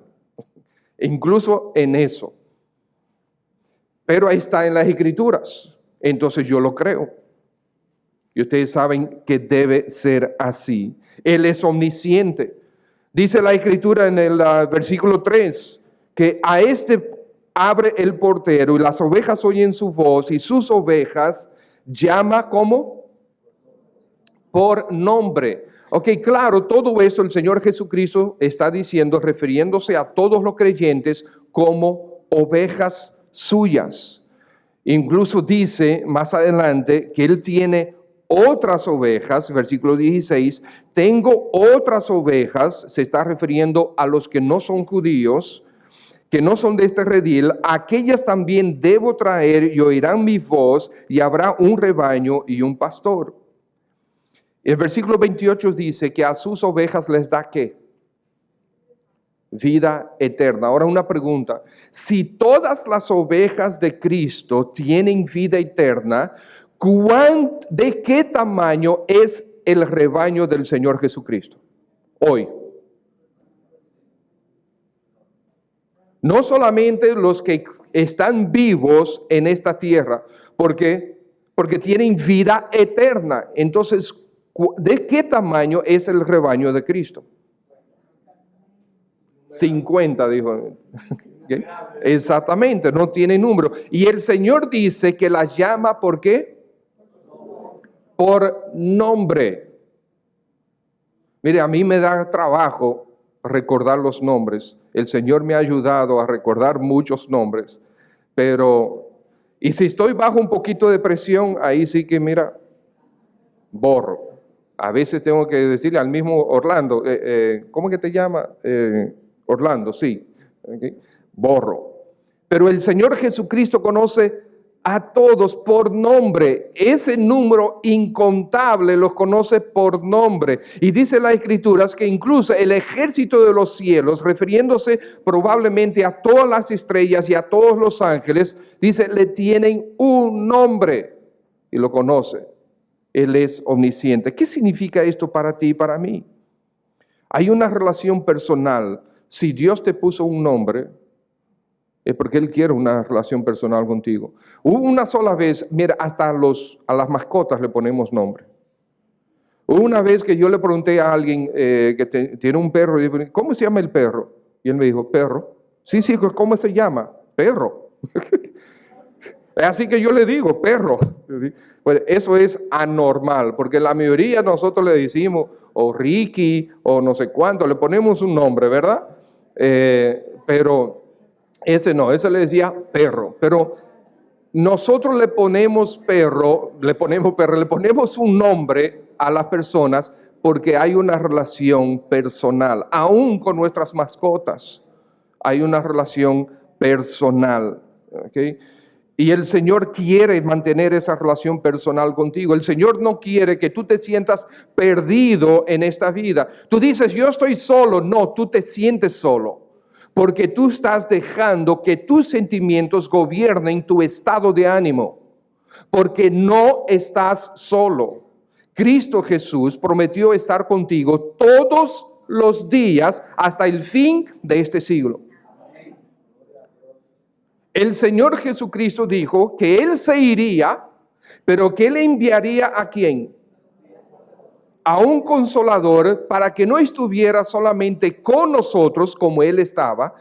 incluso en eso. Pero ahí está en las Escrituras. Entonces yo lo creo. Y ustedes saben que debe ser así. Él es omnisciente. Dice la Escritura en el versículo 3, que a este abre el portero y las ovejas oyen su voz y sus ovejas llama ¿cómo? Por nombre. Ok, claro, todo esto el Señor Jesucristo está diciendo, refiriéndose a todos los creyentes como ovejas suyas. Incluso dice más adelante que Él tiene otras ovejas, versículo 16, tengo otras ovejas, se está refiriendo a los que no son judíos, que no son de este redil, aquellas también debo traer y oirán mi voz y habrá un rebaño y un pastor. El versículo 28 dice que a sus ovejas les da ¿qué? Vida eterna. Ahora una pregunta, si todas las ovejas de Cristo tienen vida eterna, ¿de qué tamaño es el rebaño del Señor Jesucristo hoy? No solamente los que están vivos en esta tierra, porque tienen vida eterna. Entonces, ¿de qué tamaño es el rebaño de Cristo? 50, dijo. Exactamente, no tiene número. Y el Señor dice que las llama, ¿por qué? Por nombre. Mire, a mí me da trabajo recordar los nombres. El Señor me ha ayudado a recordar muchos nombres. Y si estoy bajo un poquito de presión, ahí sí que, mira, borro. A veces tengo que decirle al mismo Orlando, ¿cómo que te llama? Orlando, sí. Okay. Borro. Pero el Señor Jesucristo conoce a todos por nombre. Ese número incontable los conoce por nombre. Y dice las Escrituras que incluso el ejército de los cielos, refiriéndose probablemente a todas las estrellas y a todos los ángeles, dice, le tienen un nombre y lo conoce. Él es omnisciente. ¿Qué significa esto para ti y para mí? Hay una relación personal. Si Dios te puso un nombre, es porque Él quiere una relación personal contigo. Hubo una sola vez, mira, hasta a las mascotas le ponemos nombre. Una vez que yo le pregunté a alguien que tiene un perro, y dije, ¿cómo se llama el perro? Y él me dijo, perro. Sí, ¿cómo se llama? Perro. Así que yo le digo, perro. Pues eso es anormal, porque la mayoría nosotros le decimos, o Ricky, o no sé cuánto, le ponemos un nombre, ¿verdad? Pero ese no, ese le decía perro. Pero nosotros le ponemos un nombre a las personas porque hay una relación personal, aún con nuestras mascotas, hay una relación personal, ¿okay? Y el Señor quiere mantener esa relación personal contigo. El Señor no quiere que tú te sientas perdido en esta vida. Tú dices, yo estoy solo. No, tú te sientes solo. Porque tú estás dejando que tus sentimientos gobiernen tu estado de ánimo. Porque no estás solo. Cristo Jesús prometió estar contigo todos los días hasta el fin de este siglo. El Señor Jesucristo dijo que Él se iría, pero que Él enviaría ¿a quién? A un consolador para que no estuviera solamente con nosotros como Él estaba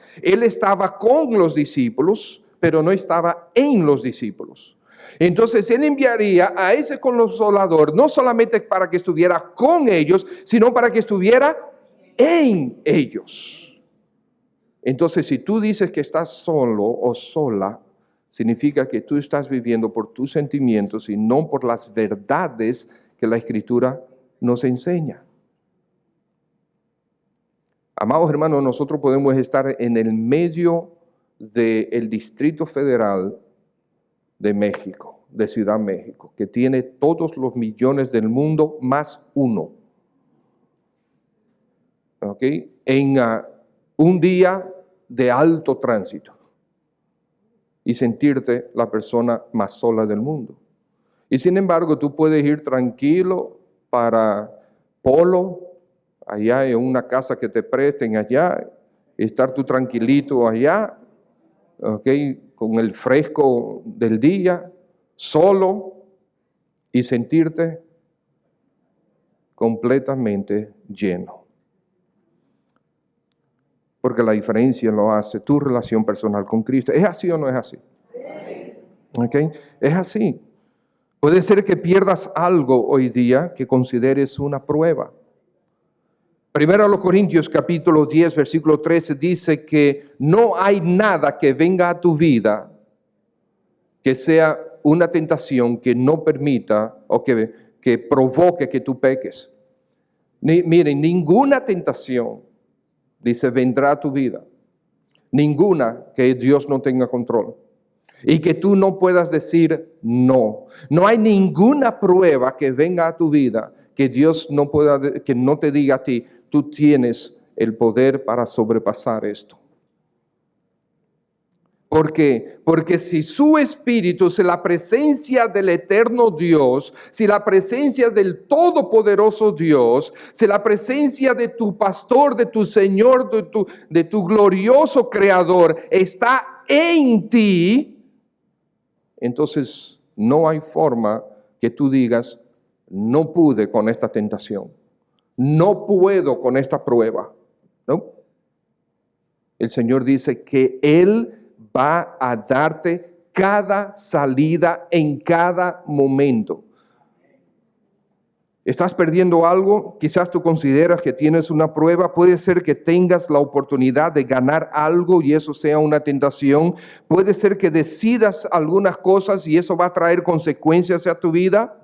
con los discípulos, pero no estaba en los discípulos. Entonces Él enviaría a ese consolador no solamente para que estuviera con ellos, sino para que estuviera en ellos. Entonces, si tú dices que estás solo o sola, significa que tú estás viviendo por tus sentimientos y no por las verdades que la Escritura nos enseña. Amados hermanos, nosotros podemos estar en el medio del Distrito Federal de México, de Ciudad México, que tiene todos los millones del mundo más uno. ¿Ok? En un día de alto tránsito y sentirte la persona más sola del mundo. Y sin embargo, tú puedes ir tranquilo para Polo, allá en una casa que te presten allá, estar tú tranquilito allá, ¿okay? Con el fresco del día, solo, y sentirte completamente lleno. Porque la diferencia lo hace tu relación personal con Cristo. ¿Es así o no es así? ¿Okay? Es así. Puede ser que pierdas algo hoy día que consideres una prueba. Primero a los Corintios capítulo 10, versículo 13 dice que no hay nada que venga a tu vida que sea una tentación que no permita o que provoque que tú peques. Miren, ninguna tentación, dice, vendrá a tu vida. Ninguna que Dios no tenga control. Y que tú no puedas decir no. No hay ninguna prueba que venga a tu vida que Dios que no te diga a ti, tú tienes el poder para sobrepasar esto. ¿Por qué? Porque si su espíritu, si la presencia del eterno Dios, si la presencia del todopoderoso Dios, si la presencia de tu pastor, de tu Señor, de tu glorioso Creador está en ti, entonces no hay forma que tú digas, no pude con esta tentación, no puedo con esta prueba. ¿No? El Señor dice que Él va a darte cada salida en cada momento. ¿Estás perdiendo algo? Quizás tú consideras que tienes una prueba. Puede ser que tengas la oportunidad de ganar algo y eso sea una tentación. Puede ser que decidas algunas cosas y eso va a traer consecuencias a tu vida.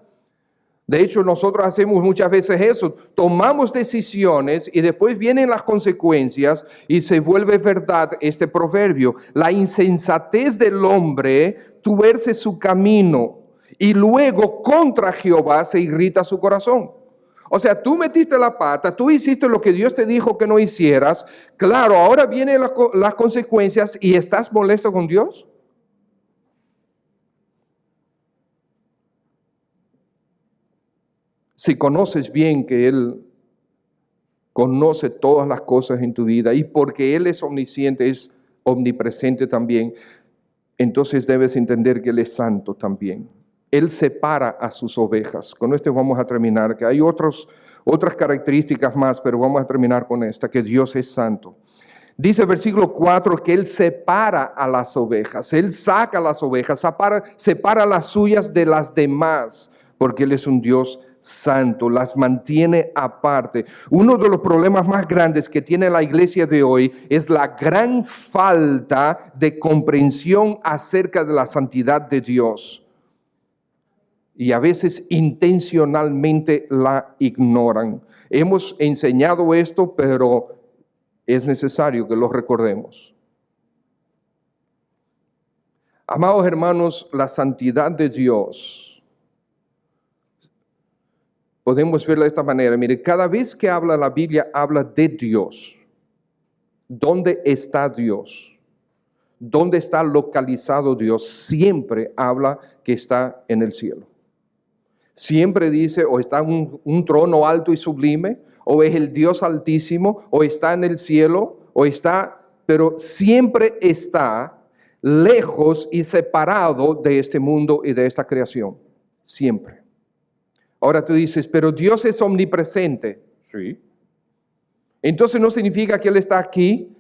De hecho, nosotros hacemos muchas veces eso. Tomamos decisiones y después vienen las consecuencias y se vuelve verdad este proverbio. La insensatez del hombre tuerce su camino y luego contra Jehová se irrita su corazón. O sea, tú metiste la pata, tú hiciste lo que Dios te dijo que no hicieras. Claro, ahora vienen las consecuencias y ¿estás molesto con Dios? Si conoces bien que Él conoce todas las cosas en tu vida y porque Él es omnisciente, es omnipresente también, entonces debes entender que Él es santo también. Él separa a sus ovejas. Con esto vamos a terminar, que hay otras características más, pero vamos a terminar con esta, que Dios es santo. Dice el versículo 4 que Él separa a las ovejas, Él saca a las ovejas, separa las suyas de las demás, porque Él es un Dios santo, las mantiene aparte. Uno de los problemas más grandes que tiene la iglesia de hoy es la gran falta de comprensión acerca de la santidad de Dios. Y a veces intencionalmente la ignoran. Hemos enseñado esto, pero es necesario que lo recordemos. Amados hermanos, la santidad de Dios, podemos verla de esta manera. Mire, cada vez que habla la Biblia, habla de Dios. ¿Dónde está Dios? ¿Dónde está localizado Dios? Siempre habla que está en el cielo. Siempre dice, o está en un trono alto y sublime, o es el Dios altísimo, o está en el cielo, pero siempre está lejos y separado de este mundo y de esta creación. Siempre. Ahora tú dices, pero Dios es omnipresente. Sí. Entonces no significa que Él está aquí.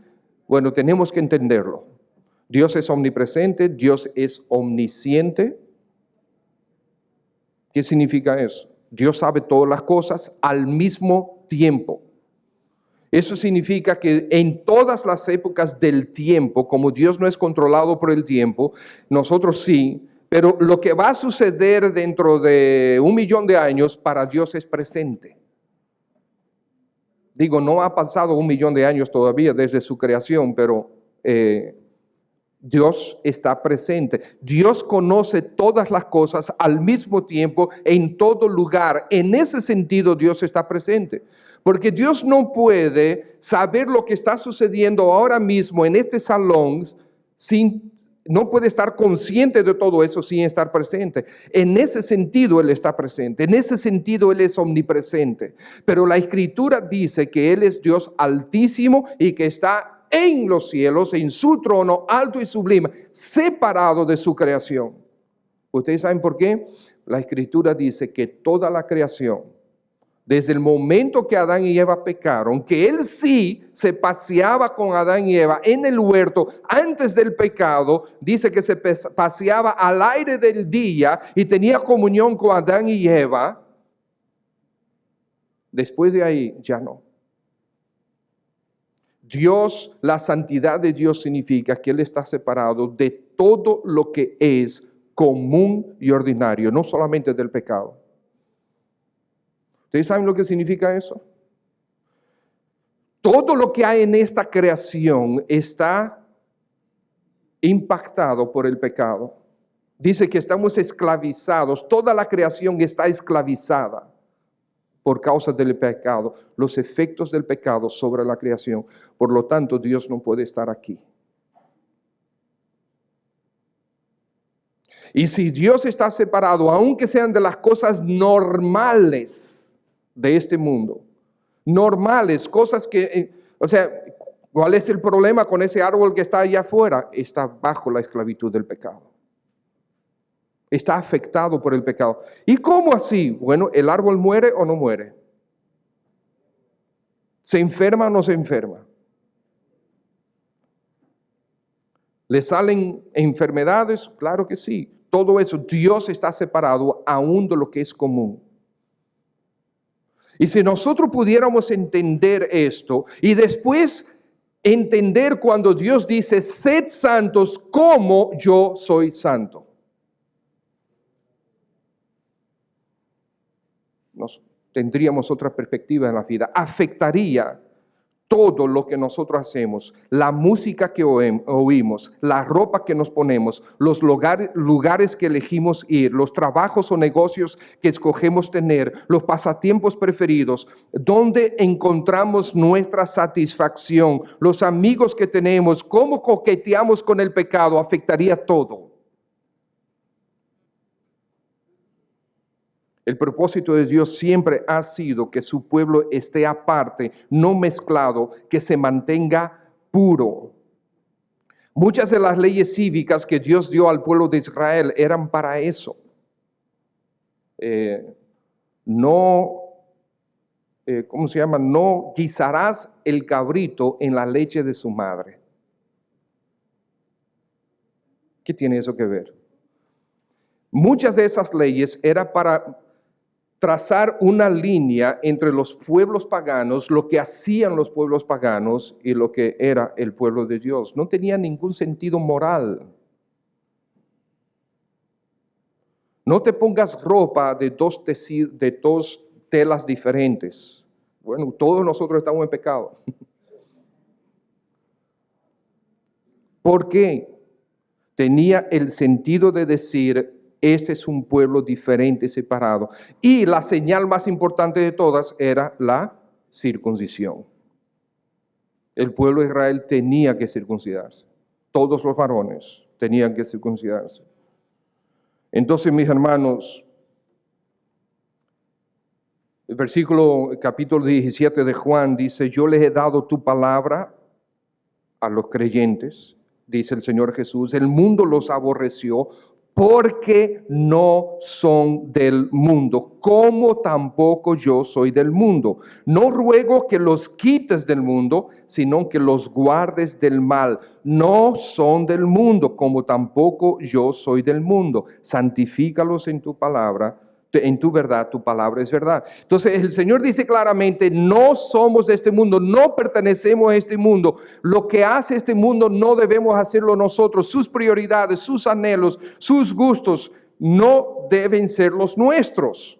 Bueno, tenemos que entenderlo. Dios es omnipresente, Dios es omnisciente. ¿Qué significa eso? Dios sabe todas las cosas al mismo tiempo. Eso significa que en todas las épocas del tiempo, como Dios no es controlado por el tiempo, nosotros sí, pero lo que va a suceder dentro de 1.000.000 de años para Dios es presente. Digo, no ha pasado 1.000.000 de años todavía desde su creación, pero Dios está presente. Dios conoce todas las cosas al mismo tiempo, en todo lugar. En ese sentido, Dios está presente. Porque Dios no puede saber lo que está sucediendo ahora mismo en este salón no puede estar consciente de todo eso sin estar presente. En ese sentido Él está presente, en ese sentido Él es omnipresente. Pero la Escritura dice que Él es Dios altísimo y que está en los cielos, en su trono alto y sublime, separado de su creación. ¿Ustedes saben por qué? La Escritura dice que toda la creación, desde el momento que Adán y Eva pecaron, que Él sí se paseaba con Adán y Eva en el huerto antes del pecado, dice que se paseaba al aire del día y tenía comunión con Adán y Eva. Después de ahí ya no. Dios, la santidad de Dios significa que Él está separado de todo lo que es común y ordinario, no solamente del pecado. ¿Ustedes saben lo que significa eso? Todo lo que hay en esta creación está impactado por el pecado. Dice que estamos esclavizados, toda la creación está esclavizada por causa del pecado, los efectos del pecado sobre la creación. Por lo tanto, Dios no puede estar aquí. Y si Dios está separado, aunque sean de las cosas normales de este mundo, normales, cosas que, ¿cuál es el problema con ese árbol que está allá afuera? Está bajo la esclavitud del pecado. Está afectado por el pecado. ¿Y cómo así? Bueno, ¿el árbol muere o no muere? ¿Se enferma o no se enferma? ¿Le salen enfermedades? Claro que sí. Todo eso, Dios está separado aún de lo que es común. Y si nosotros pudiéramos entender esto y después entender cuando Dios dice, sed santos como yo soy santo. Tendríamos otra perspectiva en la vida. Afectaría todo lo que nosotros hacemos, la música que oímos, la ropa que nos ponemos, los lugares que elegimos ir, los trabajos o negocios que escogemos tener, los pasatiempos preferidos, donde encontramos nuestra satisfacción, los amigos que tenemos, cómo coqueteamos con el pecado, afectaría todo. El propósito de Dios siempre ha sido que su pueblo esté aparte, no mezclado, que se mantenga puro. Muchas de las leyes cívicas que Dios dio al pueblo de Israel eran para eso. eh, no, ¿cómo se llama? No guisarás el cabrito en la leche de su madre. ¿Qué tiene eso que ver? Muchas de esas leyes era para trazar una línea entre los pueblos paganos, lo que hacían los pueblos paganos y lo que era el pueblo de Dios. No tenía ningún sentido moral. No te pongas ropa de dos telas diferentes. Bueno, todos nosotros estamos en pecado. ¿Por qué? Tenía el sentido de decir, este es un pueblo diferente, separado. Y la señal más importante de todas era la circuncisión. El pueblo de Israel tenía que circuncidarse. Todos los varones tenían que circuncidarse. Entonces, mis hermanos, el capítulo 17 de Juan dice, yo les he dado tu palabra a los creyentes, dice el Señor Jesús, el mundo los aborreció porque no son del mundo, como tampoco yo soy del mundo. No ruego que los quites del mundo, sino que los guardes del mal. No son del mundo, como tampoco yo soy del mundo. Santifícalos en tu palabra. En tu verdad, tu palabra es verdad. Entonces el Señor dice claramente, no somos de este mundo, no pertenecemos a este mundo. Lo que hace este mundo no debemos hacerlo nosotros. Sus prioridades, sus anhelos, sus gustos no deben ser los nuestros.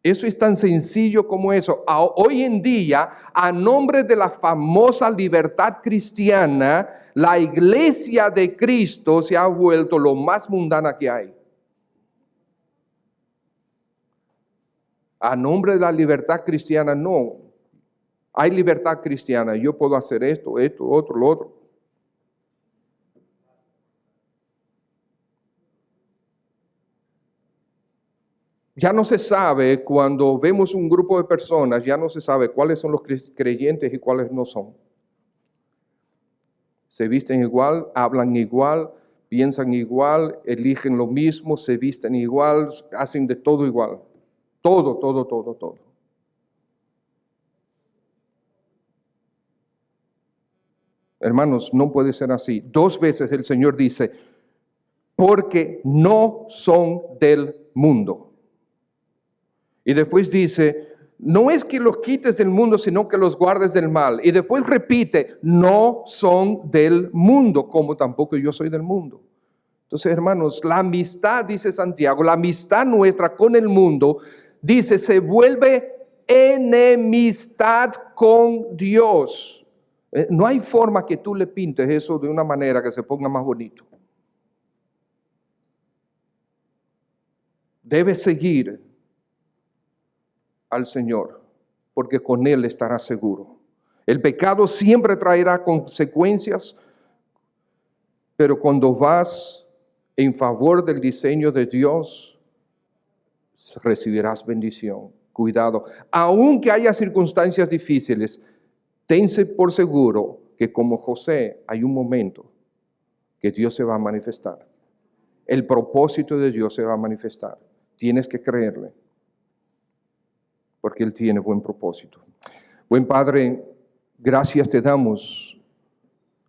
Eso es tan sencillo como eso. Hoy en día, a nombre de la famosa libertad cristiana, la iglesia de Cristo se ha vuelto lo más mundana que hay. A nombre de la libertad cristiana, no. Hay libertad cristiana. Yo puedo hacer esto, otro, lo otro. Ya no se sabe, cuando vemos un grupo de personas, ya no se sabe cuáles son los creyentes y cuáles no son. Se visten igual, hablan igual, piensan igual, eligen lo mismo, se visten igual, hacen de todo igual. Todo. Hermanos, no puede ser así. 2 veces el Señor dice, porque no son del mundo. Y después dice, no es que los quites del mundo, sino que los guardes del mal. Y después repite, no son del mundo, como tampoco yo soy del mundo. Entonces, hermanos, la amistad, dice Santiago, la amistad nuestra con el mundo, dice, se vuelve enemistad con Dios. No hay forma que tú le pintes eso de una manera que se ponga más bonito. Debes seguir al Señor, porque con Él estarás seguro. El pecado siempre traerá consecuencias, pero cuando vas en favor del diseño de Dios, recibirás bendición. Cuidado, aunque haya circunstancias difíciles, tense por seguro que como José hay un momento que Dios se va a manifestar. El propósito de Dios se va a manifestar. Tienes que creerle, porque Él tiene buen propósito. Buen Padre, gracias te damos,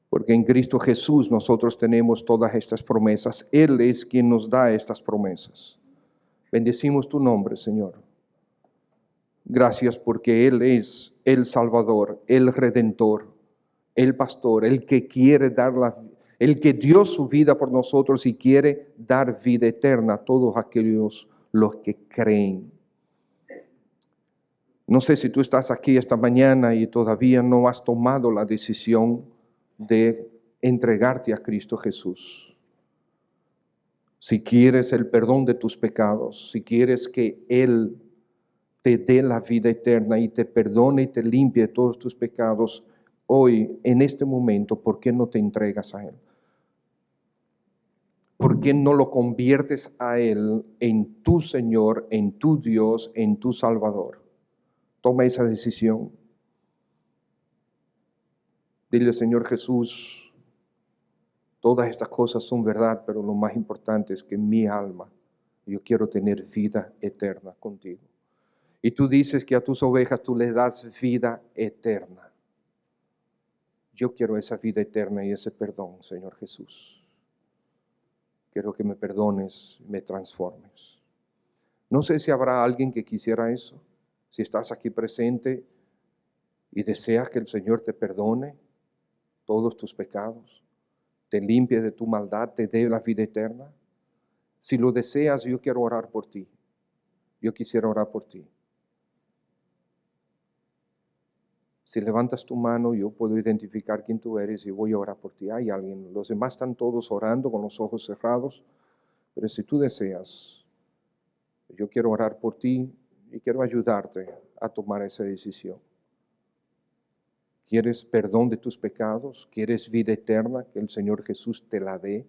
porque en Cristo Jesús nosotros tenemos todas estas promesas. Él es quien nos da estas promesas. Bendecimos tu nombre, Señor. Gracias porque Él es el Salvador, el Redentor, el Pastor, el que quiere el que dio su vida por nosotros y quiere dar vida eterna a todos aquellos los que creen. No sé si tú estás aquí esta mañana y todavía no has tomado la decisión de entregarte a Cristo Jesús. Si quieres el perdón de tus pecados, si quieres que Él te dé la vida eterna y te perdone y te limpie de todos tus pecados, hoy, en este momento, ¿por qué no te entregas a Él? ¿Por qué no lo conviertes a Él en tu Señor, en tu Dios, en tu Salvador? Toma esa decisión. Dile, Señor Jesús, todas estas cosas son verdad, pero lo más importante es que mi alma Yo quiero tener vida eterna contigo. Y tú dices que a tus ovejas tú les das vida eterna. Yo quiero esa vida eterna y ese perdón, Señor Jesús. Quiero que me perdones y me transformes. No sé si habrá alguien que quisiera eso. Si estás aquí presente y deseas que el Señor te perdone todos tus pecados, te limpie de tu maldad, te dé la vida eterna. Si lo deseas, yo quiero orar por ti. Yo quisiera orar por ti. Si levantas tu mano, yo puedo identificar quién tú eres y voy a orar por ti. Hay alguien. Los demás están todos orando con los ojos cerrados. Pero si tú deseas, yo quiero orar por ti y quiero ayudarte a tomar esa decisión. ¿Quieres perdón de tus pecados? ¿Quieres vida eterna? Que el Señor Jesús te la dé.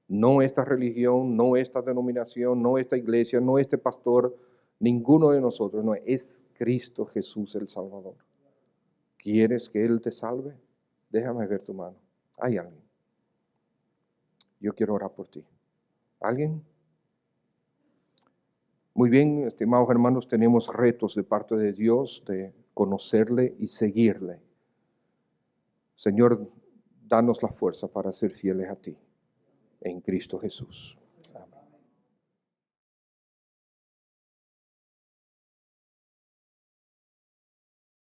No esta religión, no esta denominación, no esta iglesia, no este pastor, ninguno de nosotros. No, es Cristo Jesús el Salvador. ¿Quieres que Él te salve? Déjame ver tu mano. Hay alguien. Yo quiero orar por ti. ¿Alguien? Muy bien, estimados hermanos, tenemos retos de parte de Dios de conocerle y seguirle. Señor, danos la fuerza para ser fieles a ti, en Cristo Jesús.